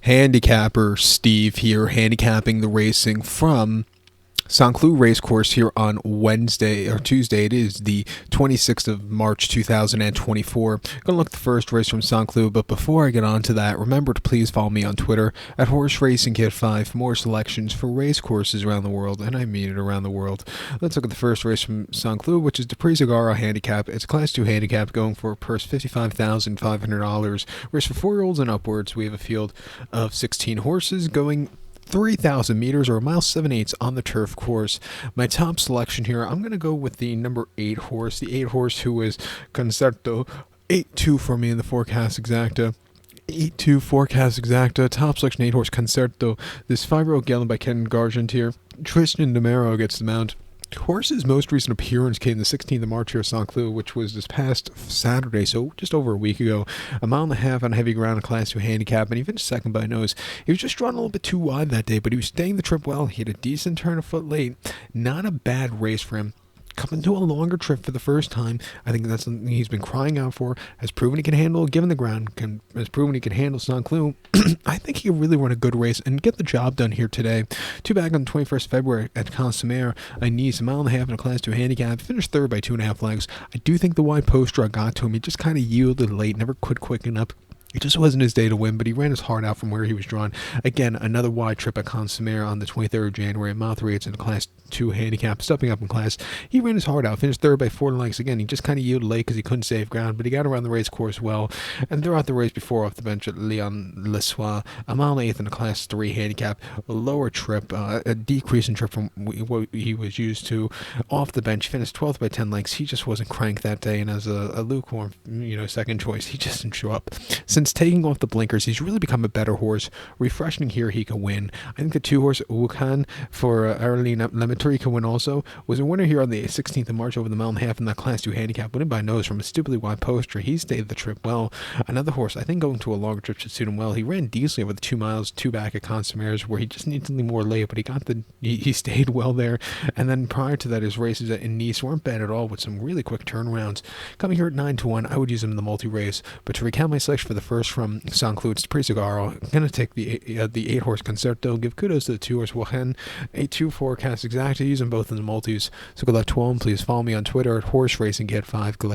Handicapper Steve here, handicapping the racing from Saint-Cloud Racecourse here on Wednesday or Tuesday. It is the 26th of March 2024. Gonna look at the first race from Saint-Cloud, but before I get on to that, remember to please follow me on Twitter at Horse Racing Kit 5 for more selections for race courses around the world, and I mean it, around the world. Let's look at the first race from Saint-Cloud, which is the PRIX Sagaro handicap. It's a Class 2 handicap going for a purse $55,500. Race for 4-year-olds and upwards. We have a field of 16 horses going 3,000 meters or a mile 7/8 on the turf course. My top selection here, I'm going to go with the number 8 horse. The 8 horse who is Concerto 8-2 for me in the forecast exacta. 8-2 forecast exacta. Top selection 8 horse Concerto. This 5-year-old gelding by Ken Gargant here. Tristan DeMero gets the mount. Horse's most recent appearance came the 16th of March here at Saint-Cloud, which was this past Saturday, so just over a week ago. A mile and a half on heavy ground, a Class 2 handicap, and he finished second by nose. He was just drawn a little bit too wide that day, but he was staying the trip well. He had a decent turn a foot late. Not a bad race for him. Coming to a longer trip for the first time, I think that's something he's been crying out for. Has proven he can handle, given the ground, has proven he can handle Saint-Cloud. I think he can really run a good race and get the job done here today. Two back on the 21st of February at Consumer, a Nice, a mile and a half in a Class 2 handicap. Finished third by 2.5 lengths. I do think the wide post draw got to him. He just kind of yielded late, never quit quick enough. It just wasn't his day to win, but he ran his heart out from where he was drawn. Again, another wide trip at Consumer on the 23rd of January. Mile 3/8 in a Class 2 handicap, stepping up in class. He ran his heart out, finished third by 4 lengths. Again, he just kind of yielded late because he couldn't save ground, but he got around the race course well. And throughout the race before, off the bench at Leon Lesois, a mile and 1/8 in a Class 3 handicap, a lower trip, a decrease in trip from what he was used to. Off the bench, finished 12th by 10 lengths. He just wasn't cranked that day, and as a lukewarm, second choice, he just didn't show up. Since taking off the blinkers, he's really become a better horse. Refreshing here, he can win. I think the 2 horse Wuhan for Arlene Lemetry can win also. Was a winner here on the 16th of March over the mile and a half in that Class 2 handicap, winning by nose from a stupidly wide poster. He stayed the trip well. Another horse, I think going to a longer trip should suit him well. He ran decently over the 2 miles, 2 back at Consumers, where he just needed something more late, but he stayed well there. And then prior to that, his races in Nice weren't bad at all, with some really quick turnarounds. Coming here at 9-1, I would use him in the multi-race. But to recount my selection for the first from Saint-Cloud, it's PRIX Sagaro. I'm going to take the 8 horse Concerto. Give kudos to the 2 horse Wochen. 8-2 forecast exacta. Use them both in the multis. So good luck to all. Please follow me on Twitter at Horse Racing Kit 5. Good luck.